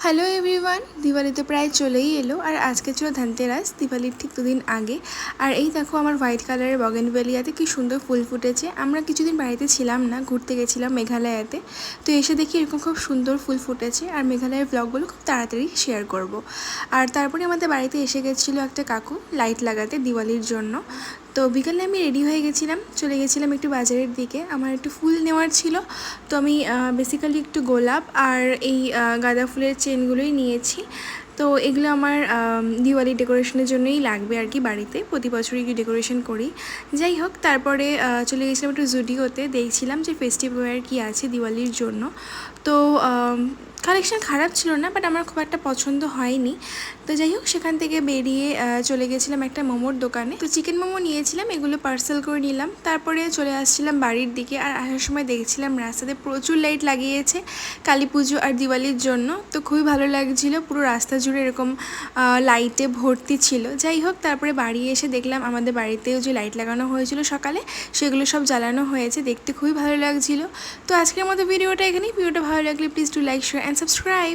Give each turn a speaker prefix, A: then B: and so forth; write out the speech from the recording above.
A: Hello everyone, Diwali তো প্রায় চলেই এলো আর আজকে ছিল ধনতেরাস, দিওয়ালির ঠিক দুদিন আগে। আর এই দেখো আমার হোয়াইট কালারের বগেনভেলিয়াতে কি সুন্দর ফুল ফুটেছে। আমরা কিছুদিন বাড়িতে ছিলাম না, ঘুরতে গেছিলাম মেঘালয়াতে, তো এসে দেখি এরকম খুব সুন্দর ফুল ফুটেছে। আর মেঘালয়ের ব্লগগুলো খুব তাড়াতাড়ি শেয়ার করব। আর তারপরে আমাদের বাড়িতে এসে গেছিলো একটা কাকু লাইট লাগাতে দিওয়ালির জন্য। তো বিকালে আমি রেডি হয়ে গেছিলাম, চলে গেছিলাম একটু বাজারের দিকে, আমার একটু ফুল নেওয়ার ছিল। তো আমি বেসিক্যালি একটু গোলাপ আর এই গাঁদা ফুলের চেনগুলোই নিয়েছি। তো এগুলো আমার দিওয়ালি ডেকোরেশনের জন্যই লাগবে আর কি, বাড়িতে প্রতি বছরই কি ডেকোরেশন করি। যাই হোক, তারপরে চলে গেছিলাম একটু জুডিওতে, দেখছিলাম যে ফেস্টিভ ওয়্যার কী আছে দিওয়ালির জন্য। তো কালেকশান খারাপ ছিল না, বাট আমার খুব একটা পছন্দ হয়নি। তো যাই হোক, সেখান থেকে বেরিয়ে চলে গেছিলাম একটা মোমোর দোকানে। তো চিকেন মোমো নিয়েছিলাম, এগুলো পার্সেল করে নিলাম। তারপরে চলে আসছিলাম বাড়ির দিকে, আর আসার সময় দেখছিলাম রাস্তাতে প্রচুর লাইট লাগিয়েছে কালী পুজো আর দিওয়ালির জন্য। তো খুবই ভালো লাগছিলো, পুরো রাস্তা জুড়ে এরকম লাইটে ভর্তি ছিল। যাই হোক, তারপরে বাড়ি এসে দেখলাম আমাদের বাড়িতেও যে লাইট লাগানো হয়েছিল সকালে, সেগুলো সব জ্বালানো হয়েছে, দেখতে খুবই ভালো লাগছিলো। তো আজকের মতো ভিডিওটা এখানেই। ভিডিওটা ভালো লাগলে please do like, share and subscribe.